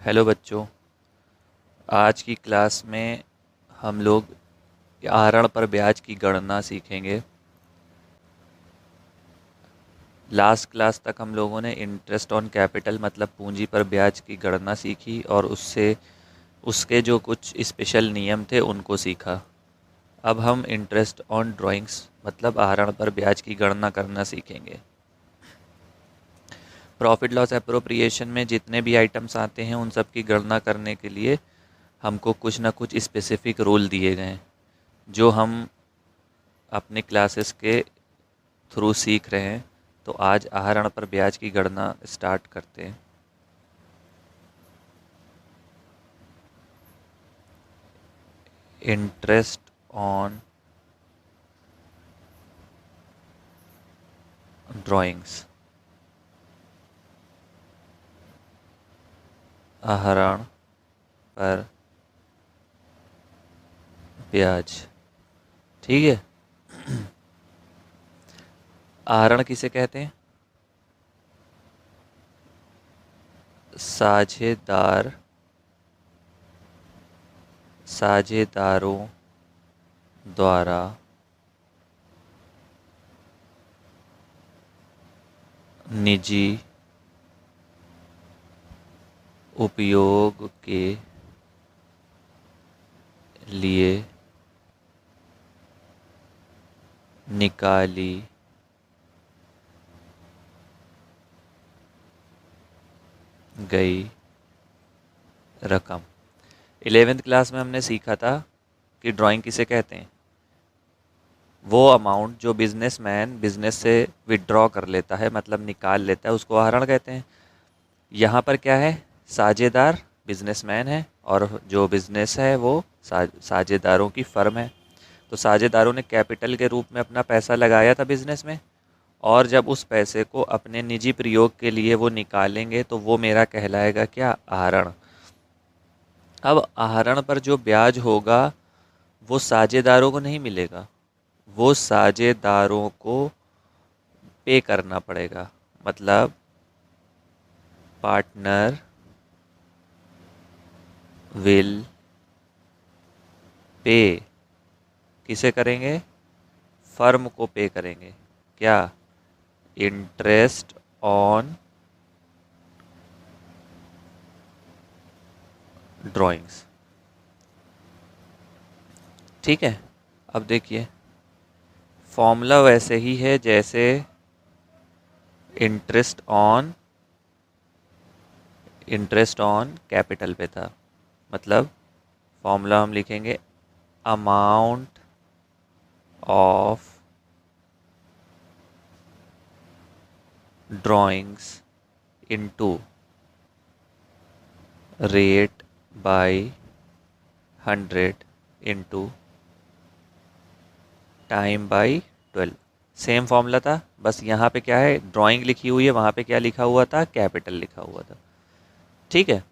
Hello बच्चों। आज की क्लास में हम लोग आहरण पर ब्याज की गणना सीखेंगे। लास्ट क्लास तक हम लोगों ने इंटरेस्ट ऑन कैपिटल मतलब पूंजी पर ब्याज की गणना सीखी और उससे उसके जो कुछ स्पेशल नियम थे उनको सीखा। अब हम इंटरेस्ट ऑन ड्राइंग्स मतलब आहरण पर ब्याज की गणना करना सीखेंगे। प्रॉफिट लॉस एप्रोप्रिएशन में जितने भी आइटम्स आते हैं उन सब की गणना करने के लिए हमको कुछ ना कुछ स्पेसिफिक रूल दिए गए हैं जो हम अपने क्लासेस के थ्रू सीख रहे हैं। तो आज आहरण पर ब्याज की गणना स्टार्ट करते हैं। इंटरेस्ट ऑन ड्राइंग्स, आहरण पर ब्याज। ठीक है। आहरण किसे कहते हैं? साझेदार, साझेदारों द्वारा निजी उपयोग के लिए निकाली गई रकम। 11th क्लास में हमने सीखा था कि ड्राइंग किसे कहते हैं। वो अमाउंट जो बिजनेसमैन बिजनेस से विड्रॉ कर लेता है मतलब निकाल लेता है उसको आहरण कहते हैं। यहाँ पर क्या है? साझेदार बिजनेसमैन है और जो बिजनेस है वो साझेदारों की फर्म है। तो साझेदारों ने कैपिटल के रूप में अपना पैसा लगाया था बिजनेस में और जब उस पैसे को अपने निजी प्रयोग के लिए वो निकालेंगे तो वो मेरा कहलाएगा क्या? आहरण। अब आहरण पर जो ब्याज होगा वो साझेदारों को नहीं मिलेगा, वो साझेदारों को पे करना पड़ेगा। मतलब पार्टनर विल पे, किसे करेंगे? फर्म को पे करेंगे। क्या? Interest on drawings. ठीक है। अब देखिए फॉर्मूला वैसे ही है जैसे इंटरेस्ट ऑन कैपिटल पे था। मतलब फॉर्मूला हम लिखेंगे amount of drawings into rate by 100 into time by 12। Same formula था, बस यहाँ पे क्या है? ड्राइंग लिखी हुई है, वहाँ पे क्या लिखा हुआ था? कैपिटल लिखा हुआ था। ठीक है।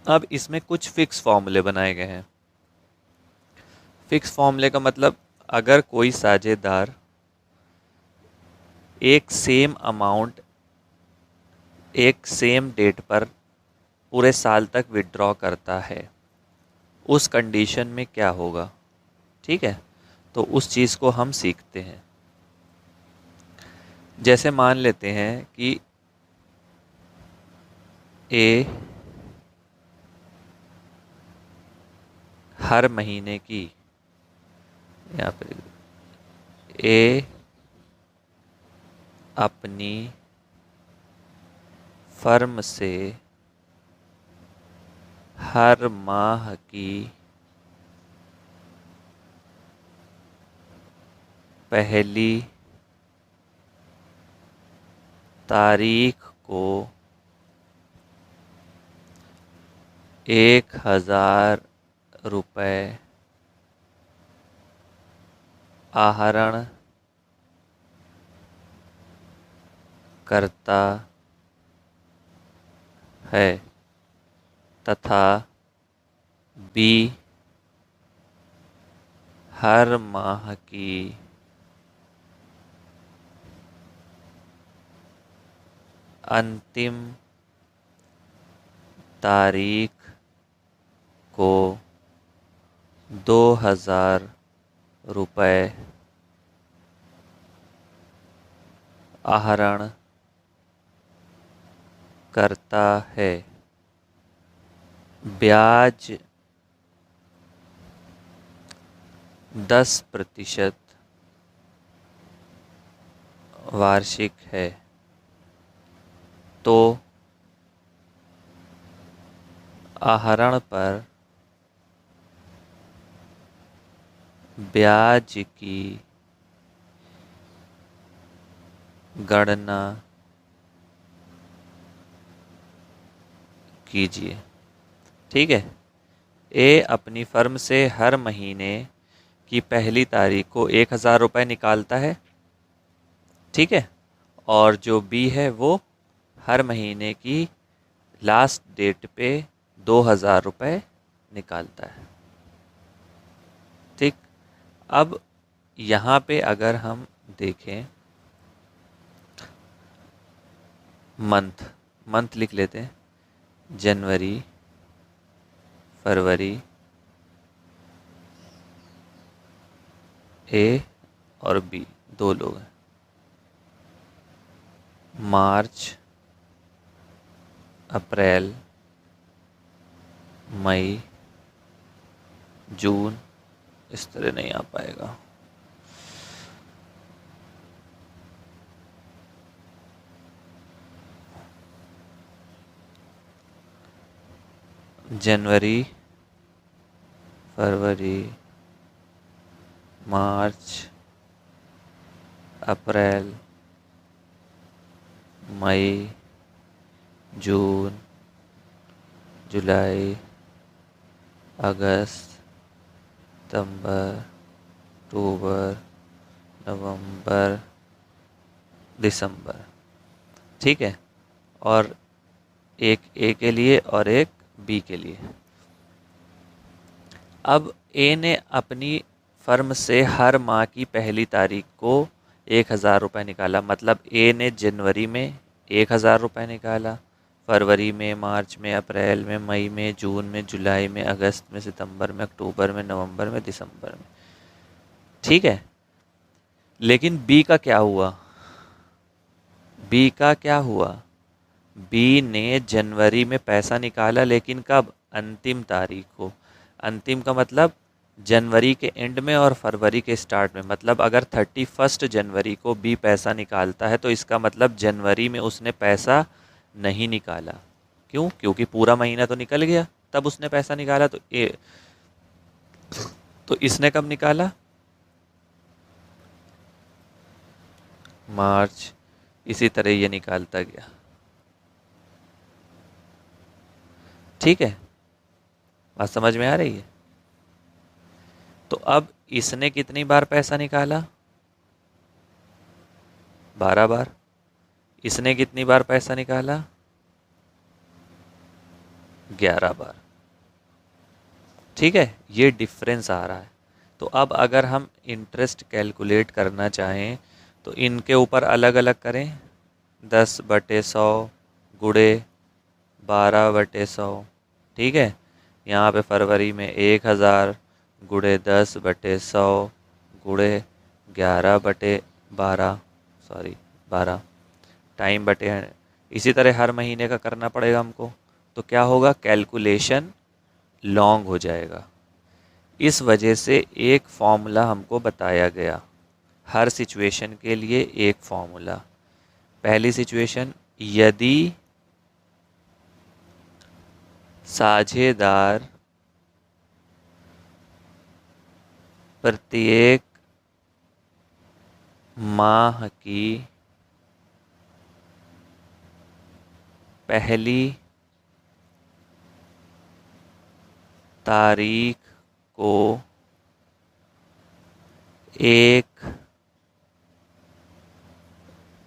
अब इसमें कुछ फिक्स फॉर्मूले बनाए गए हैं। फिक्स फॉर्मूले का मतलब अगर कोई साझेदार एक सेम अमाउंट एक सेम डेट पर पूरे साल तक विड्रॉ करता है उस कंडीशन में क्या होगा? ठीक है। तो उस चीज़ को हम सीखते हैं। जैसे मान लेते हैं कि ए हर महीने की, यहाँ पे ए अपनी फर्म से हर माह की पहली तारीख को 1,000 रुपये आहरण करता है तथा बी हर माह की अंतिम तारीख को 2,000 रुपये आहरण करता है। ब्याज 10% वार्षिक है, तो आहरण पर ब्याज की गणना कीजिए। ठीक है। ए अपनी फर्म से हर महीने की पहली तारीख को 1,000 रुपये निकालता है। ठीक है। और जो बी है वो हर महीने की लास्ट डेट पे 2,000 रुपये निकालता है। ठीक। अब यहाँ पे अगर हम देखें मंथ लिख लेते हैं। जनवरी, फरवरी, ए और बी दो लोग हैं। मार्च, अप्रैल, मई, जून, इस तरह नहीं आ पाएगा। जनवरी, फरवरी, मार्च, अप्रैल, मई, जून, जुलाई, अगस्त, सितंबर, अक्टूबर, नवंबर, दिसंबर। ठीक है। और एक ए के लिए और एक बी के लिए। अब ए ने अपनी फर्म से हर माह की पहली तारीख को 1,000 रुपये निकाला। मतलब ए ने जनवरी में 1,000 रुपये निकाला, फरवरी में, मार्च में, अप्रैल में, मई में, जून में, जुलाई में, अगस्त में, सितंबर में, अक्टूबर में, नवंबर में, दिसंबर में। ठीक है। लेकिन बी का क्या हुआ? बी का क्या हुआ? बी ने जनवरी में पैसा निकाला, लेकिन कब? अंतिम तारीख को। अंतिम का मतलब जनवरी के एंड में और फरवरी के स्टार्ट में। मतलब अगर 31 जनवरी को बी पैसा निकालता है तो इसका मतलब जनवरी में उसने पैसा नहीं निकाला। क्यों? क्योंकि पूरा महीना तो निकल गया तब उसने पैसा निकाला। तो इसने कब निकाला? मार्च। इसी तरह ये निकालता गया। ठीक है। बात समझ में आ रही है? तो अब इसने कितनी बार पैसा निकाला? 12 बार। इसने कितनी बार पैसा निकाला? 11 बार। ठीक है। ये डिफरेंस आ रहा है। तो अब अगर हम इंटरेस्ट कैलकुलेट करना चाहें तो इनके ऊपर अलग अलग करें। 10/100 गुणे 12/100। ठीक है। यहाँ पे फरवरी में 1,000 गुणे 10/100 गुणे 11/12, सॉरी 12 टाइम बटे। इसी तरह हर महीने का करना पड़ेगा हमको। तो क्या होगा? कैलकुलेशन लॉन्ग हो जाएगा। इस वजह से एक फॉर्मूला हमको बताया गया। हर सिचुएशन के लिए एक फॉर्मूला। पहली सिचुएशन, यदि साझेदार प्रत्येक माह की पहली तारीख को एक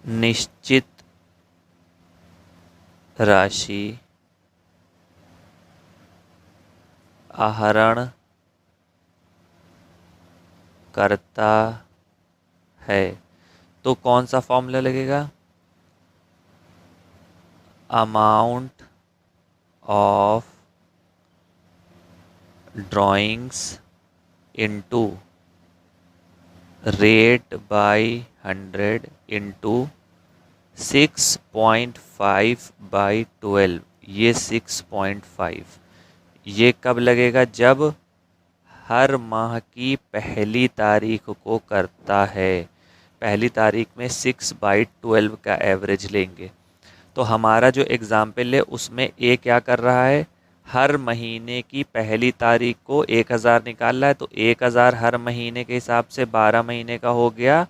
निश्चित राशि आहरण करता है, तो कौन सा फॉर्मूला लगेगा? Amount of drawings into rate by 100 into 6.5/12, ये 6.5 ये कब लगेगा? जब हर माह की पहली तारीख को करता है। पहली तारीख में 6/12 का एवरेज लेंगे। तो हमारा जो एग्ज़ाम्पल है उसमें ए क्या कर रहा है, हर महीने की पहली तारीख को 1000 निकाल रहा है। तो 1000 हर महीने के हिसाब से 12 महीने का हो गया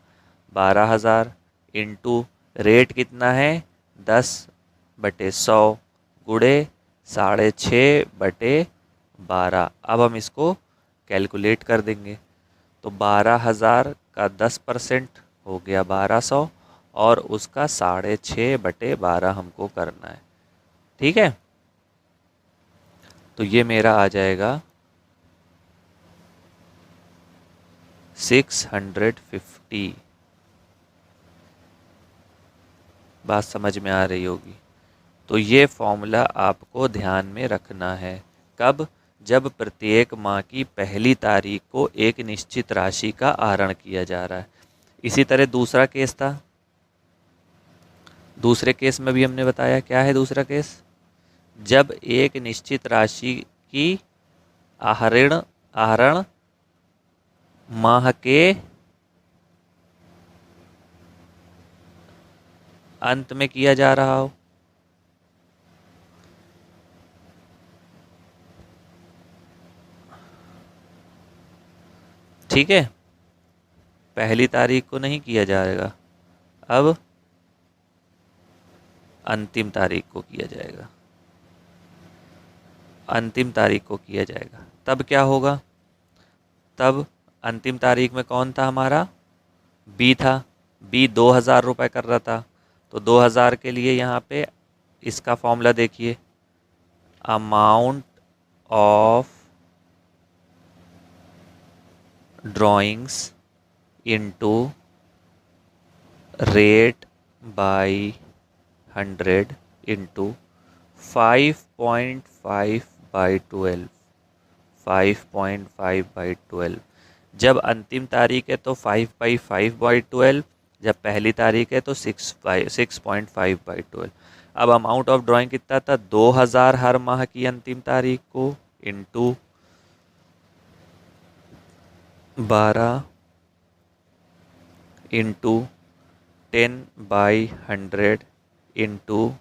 12000 इंटू रेट कितना है 10/100 गुड़े 6.5/12। अब हम इसको कैलकुलेट कर देंगे। तो 12000 का 10% हो गया 1200 और उसका 6.5/12 हमको करना है। ठीक है, तो ये मेरा आ जाएगा 650। बात समझ में आ रही होगी। तो ये फॉर्मूला आपको ध्यान में रखना है। कब? जब प्रत्येक माह की पहली तारीख को एक निश्चित राशि का आहरण किया जा रहा है। इसी तरह दूसरा केस था। दूसरे केस में भी हमने बताया, क्या है दूसरा केस? जब एक निश्चित राशि की आहरण माह के अंत में किया जा रहा हो। ठीक है, पहली तारीख को नहीं किया जाएगा, अब अंतिम तारीख को किया जाएगा। अंतिम तारीख को किया जाएगा। तब क्या होगा? तब अंतिम तारीख में कौन था हमारा? बी था। बी 2000 रुपये कर रहा था। तो 2000 के लिए यहाँ पे इसका फॉर्मूला देखिए, amount of drawings into rate by 100 into 5.5/12। 5.5/12। जब अंतिम तारीख है तो 5/5/12। जब पहली तारीख है तो 6.5/12। अब अमाउंट ऑफ ड्राइंग कितना था? 2000 हर माह की अंतिम तारीख को इंटू 12 इंटू 10/100 इंटू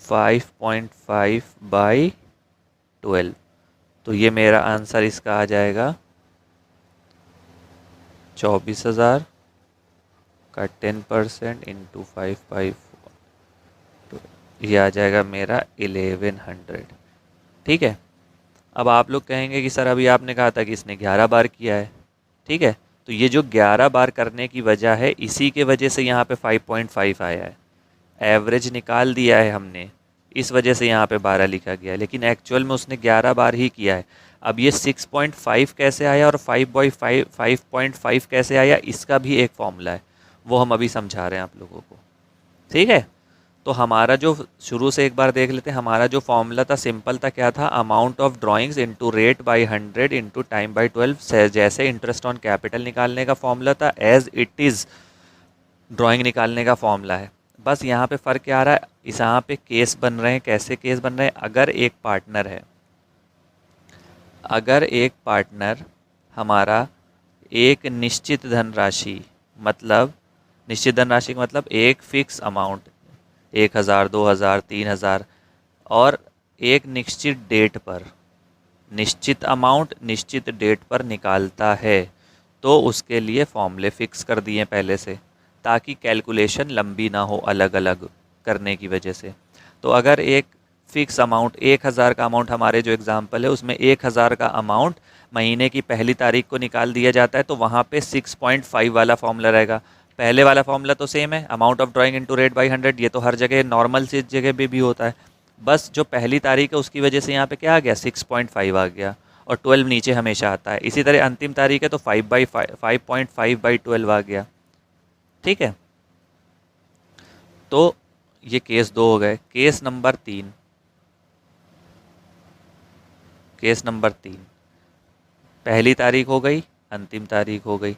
5.5/12। तो ये मेरा आंसर इसका आ जाएगा 24,000 का 10% इंटू 5/5, ये आ जाएगा मेरा 1100। ठीक है, अब आप लोग कहेंगे कि सर अभी आपने कहा था कि इसने 11 बार किया है। ठीक है, तो ये जो 11 बार करने की वजह है, इसी के वजह से यहाँ पे 5.5 आया है। एवरेज निकाल दिया है हमने, इस वजह से यहाँ पे 12 लिखा गया है, लेकिन एक्चुअल में उसने 11 बार ही किया है। अब ये 6.5 कैसे आया और 5/5 कैसे आया, इसका भी एक फॉर्मूला है, वो हम अभी समझा रहे हैं आप लोगों को। ठीक है, तो हमारा जो शुरू से एक बार देख लेते हैं। हमारा जो फॉर्मूला था सिंपल था, क्या था? Amount of drawings into rate by 100 into time by 12। जैसे इंटरेस्ट ऑन कैपिटल निकालने का फॉर्मूला था, एज इट इज़ ड्राइंग निकालने का फॉर्मूला है। बस यहाँ पे फ़र्क क्या आ रहा है, इस यहाँ पे केस बन रहे हैं। कैसे केस बन रहे हैं? अगर एक पार्टनर है, अगर एक पार्टनर हमारा एक निश्चित धनराशि, मतलब निश्चित धनराशि का मतलब एक फिक्स अमाउंट 1000, 2000, 3000 और एक निश्चित डेट पर, निश्चित अमाउंट निश्चित डेट पर निकालता है, तो उसके लिए फॉर्मूले फिक्स कर दिए पहले से, ताकि कैलकुलेशन लंबी ना हो अलग अलग करने की वजह से। तो अगर एक फिक्स अमाउंट 1000 का अमाउंट, हमारे जो एग्जांपल है उसमें 1000 का अमाउंट महीने की पहली तारीख को निकाल दिया जाता है, तो वहाँ पे 6.5 वाला फॉर्मूला रहेगा। पहले वाला फॉर्मूला तो सेम है, amount of drawing into rate by 100, ये तो हर जगह नॉर्मल सी जगह पे भी होता है। बस जो पहली तारीख है उसकी वजह से यहाँ पे क्या आ गया, 6.5 आ गया, और 12 नीचे हमेशा आता है। इसी तरह अंतिम तारीख है तो 5/5 आ गया। ठीक है, तो ये केस 2 हो गए। केस नंबर 3, केस नंबर 3, पहली तारीख हो गई, अंतिम तारीख हो गई।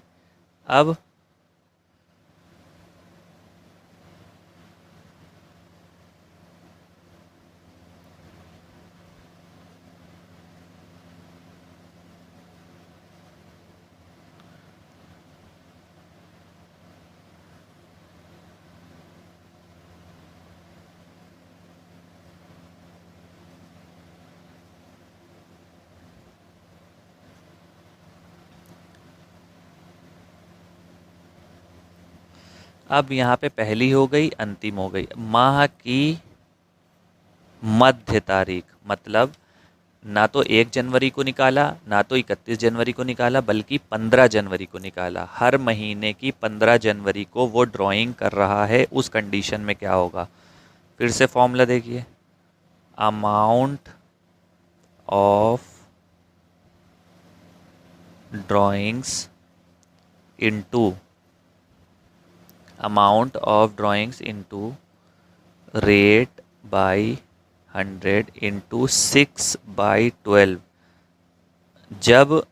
अब यहाँ पे पहली हो गई, अंतिम हो गई। माह की मध्य तारीख, मतलब ना तो 1 जनवरी को निकाला, ना तो 31 जनवरी को निकाला, बल्कि 15 जनवरी को निकाला। हर महीने की 15 जनवरी को वो ड्राइंग कर रहा है। उस कंडीशन में क्या होगा? फिर से फॉर्मूला देखिए, amount of drawings into amount of drawings into rate by 100 into 6/12। जब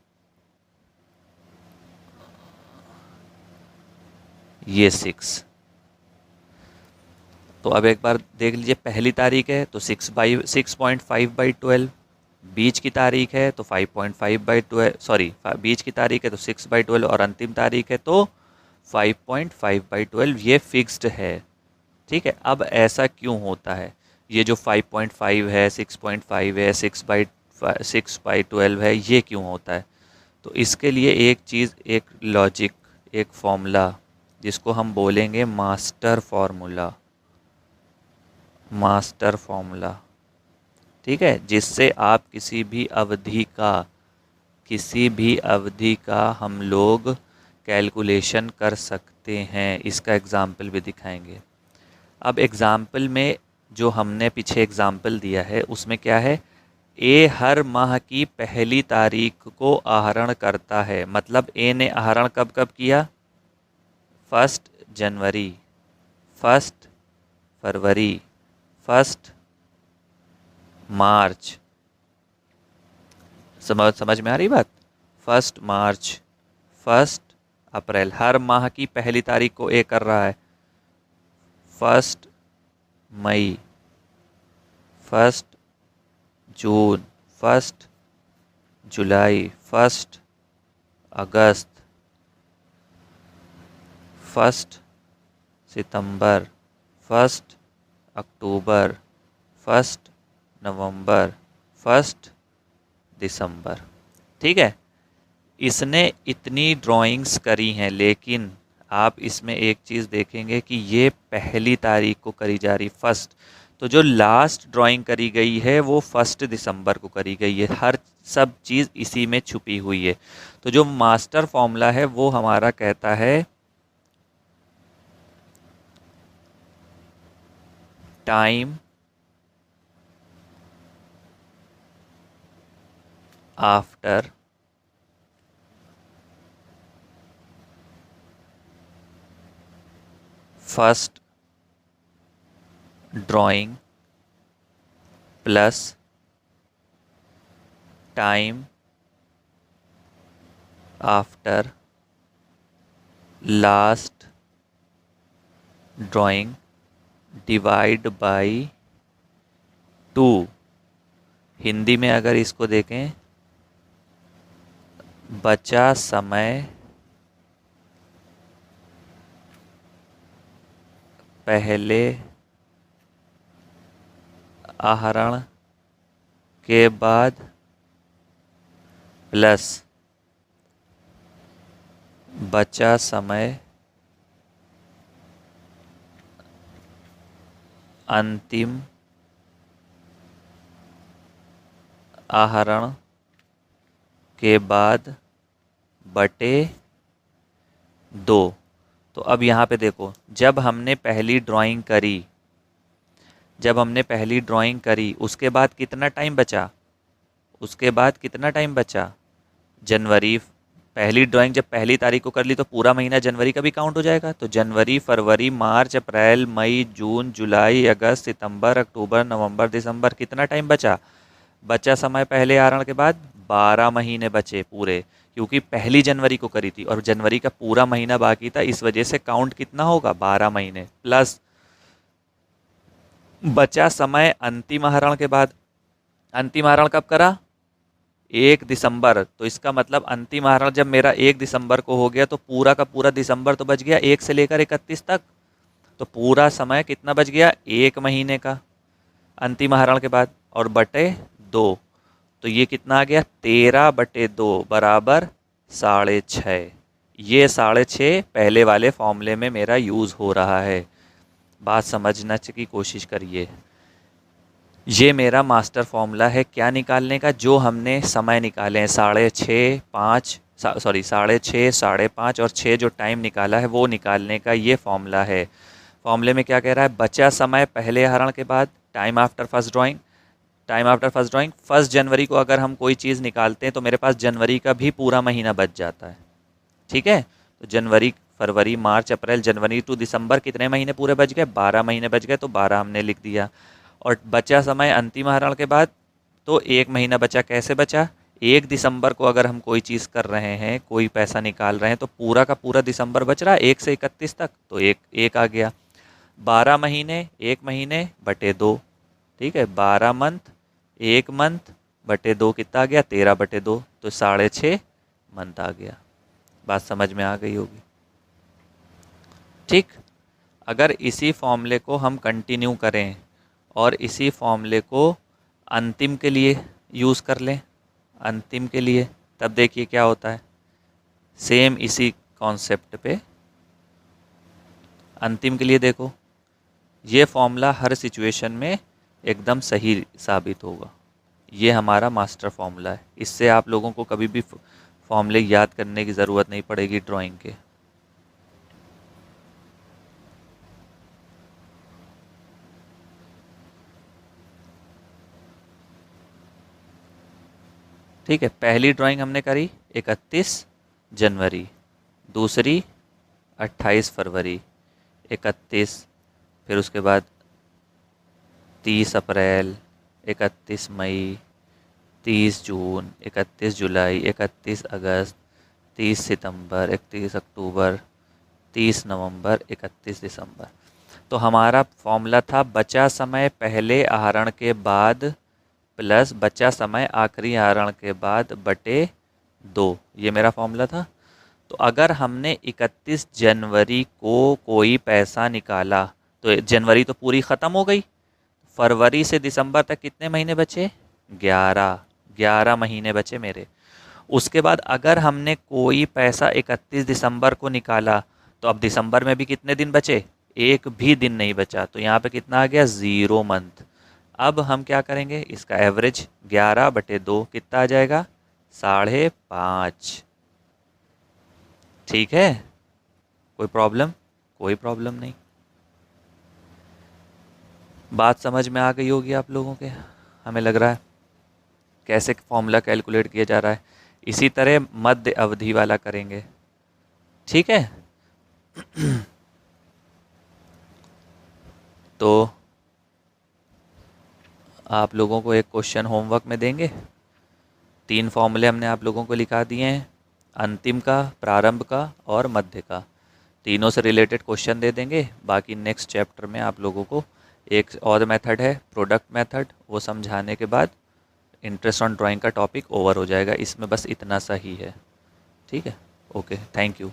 ये 6, तो अब एक बार देख लीजिए, पहली तारीख है तो 6.5/12, बीच की तारीख है तो 5.5/12, सॉरी बीच की तारीख है तो 6/12, और अंतिम तारीख है तो 5.5/12। ये फिक्स्ड है, ठीक है। अब ऐसा क्यों होता है? ये जो 5.5 है, 6.5 है, 6/12 है, ये क्यों होता है? तो इसके लिए एक चीज़, एक लॉजिक, एक फॉर्मूला, जिसको हम बोलेंगे मास्टर फॉर्मूला। मास्टर फॉर्मूला, ठीक है, जिससे आप किसी भी अवधि का हम लोग कैलकुलेशन कर सकते हैं। इसका एग्जाम्पल भी दिखाएंगे। अब एग्जाम्पल में जो हमने पीछे एग्जाम्पल दिया है उसमें क्या है? ए हर माह की पहली तारीख को आहरण करता है। मतलब ए ने आहरण कब कब किया? 1 जनवरी, 1 फरवरी, 1 मार्च। समझ में आ रही बात? 1 मार्च, 1 अप्रैल। हर माह की पहली तारीख को ए कर रहा है। 1 मई, 1 जून, 1 जुलाई, 1 अगस्त, 1 सितंबर, 1 अक्टूबर, 1 नवंबर, 1 दिसंबर। ठीक है, इसने इतनी ड्राइंग्स करी हैं, लेकिन आप इसमें एक चीज़ देखेंगे कि ये पहली तारीख को करी जा रही, फर्स्ट। तो जो लास्ट ड्राइंग करी गई है वो 1 दिसंबर को करी गई है। हर सब चीज़ इसी में छुपी हुई है। तो जो मास्टर फॉर्मूला है वो हमारा कहता है time after first drawing plus time after last drawing divide by 2। Hindi में अगर इसको देखें, बचा समय पहले आहरण के बाद प्लस बचा समय अंतिम आहरण के बाद बटे 2। तो अब यहाँ पे देखो, जब हमने पहली ड्राइंग करी उसके बाद कितना टाइम बचा? जनवरी। पहली ड्राइंग जब पहली तारीख को कर ली तो पूरा महीना जनवरी का भी काउंट हो जाएगा। तो जनवरी, फरवरी, मार्च, अप्रैल, मई, जून, जुलाई, अगस्त, सितंबर, अक्टूबर, नवंबर, दिसंबर, कितना टाइम बचा? बचा समय पहले आहरण के बाद 12 महीने बचे पूरे, क्योंकि 1 जनवरी को करी थी और जनवरी का पूरा महीना बाकी था, इस वजह से काउंट कितना होगा 12 महीने, प्लस बचा समय अंतिम आहरण के बाद। अंतिम आहरण कब करा? 1 दिसंबर। तो इसका मतलब अंतिम आहरण जब मेरा 1 दिसंबर को हो गया तो पूरा का पूरा दिसंबर तो बच गया 1 से लेकर 31 तक, तो पूरा समय कितना बच गया? 1 महीने का अंतिम आहरण के बाद, और बटे 2, तो ये कितना आ गया? 13/2 बराबर 6.5। ये 6.5 पहले वाले फॉर्मूले में मेरा यूज़ हो रहा है। बात समझने की कोशिश करिए। ये मेरा मास्टर फॉर्मूला है क्या निकालने का? जो हमने समय निकाले हैं 6.5, 5 सॉरी 6.5, 5.5 और 6 जो टाइम निकाला है वो निकालने का ये फॉर्मूला है। फॉर्मूले में क्या कह रहा है? बचा समय पहले आहरण के बाद, time after first drawing. Time after first drawing 1 जनवरी को अगर हम कोई चीज़ निकालते हैं तो मेरे पास जनवरी का भी पूरा महीना बच जाता है। ठीक है, तो जनवरी, फरवरी, मार्च, अप्रैल, जनवरी टू दिसंबर कितने महीने पूरे बच गए? 12 महीने बच गए, तो 12 हमने लिख दिया। और बचा समय अंतिम आहरण के बाद, तो 1 महीना बचा। कैसे बचा? 1 दिसंबर को अगर हम कोई चीज़ कर रहे हैं, कोई पैसा निकाल रहे हैं, तो पूरा का पूरा दिसंबर बच रहा है 1 से 31 तक, तो एक आ गया। 12 महीने 1 महीने बटे 2, ठीक है, 12 मंथ 1 मंथ बटे 2 कितना आ गया? 13/2, तो 6.5 मंथ आ गया। बात समझ में आ गई होगी। ठीक, अगर इसी फॉर्मूले को हम कंटिन्यू करें और इसी फॉर्मूले को अंतिम के लिए यूज़ कर लें, अंतिम के लिए, तब देखिए क्या होता है। सेम इसी कॉन्सेप्ट पे अंतिम के लिए देखो, ये फॉर्मूला हर सिचुएशन में एकदम सही साबित होगा। ये हमारा मास्टर फॉर्मूला है, इससे आप लोगों को कभी भी फॉर्मूले याद करने की ज़रूरत नहीं पड़ेगी ड्राइंग के। ठीक है, पहली ड्राइंग हमने करी 31 जनवरी, दूसरी 28 फरवरी, 31, फिर उसके बाद 30 अप्रैल, 31 मई, 30 जून, 31 जुलाई, 31 अगस्त, 30 सितंबर, 31 अक्टूबर, 30 नवंबर, 31 दिसंबर। तो हमारा फॉर्मूला था बचा समय पहले आहरण के बाद प्लस बचा समय आखिरी आहरण के बाद बटे 2, ये मेरा फॉर्मूला था। तो अगर हमने 31 जनवरी को कोई पैसा निकाला तो जनवरी तो पूरी ख़त्म हो गई, फरवरी से दिसंबर तक कितने महीने बचे? 11 महीने बचे मेरे। उसके बाद अगर हमने कोई पैसा 31 दिसंबर को निकाला तो अब दिसंबर में भी कितने दिन बचे? एक भी दिन नहीं बचा, तो यहाँ पे कितना आ गया? 0 मंथ। अब हम क्या करेंगे? इसका एवरेज 11/2 कितना आ जाएगा? 5.5। ठीक है, कोई प्रॉब्लम? कोई प्रॉब्लम नहीं। बात समझ में आ गई होगी आप लोगों के, हमें लग रहा है। कैसे फॉर्मूला कैलकुलेट किया जा रहा है, इसी तरह मध्य अवधि वाला करेंगे। ठीक है तो आप लोगों को एक क्वेश्चन होमवर्क में देंगे। 3 फॉर्मूले हमने आप लोगों को लिखा दिए हैं, अंतिम का, प्रारंभ का और मध्य का। तीनों से रिलेटेड क्वेश्चन दे देंगे। बाकी नेक्स्ट चैप्टर में आप लोगों को एक और मेथड है, प्रोडक्ट मेथड, वो समझाने के बाद इंटरेस्ट ऑन ड्राइंग का टॉपिक ओवर हो जाएगा। इसमें बस इतना सा ही है। ठीक है, ओके, थैंक यू।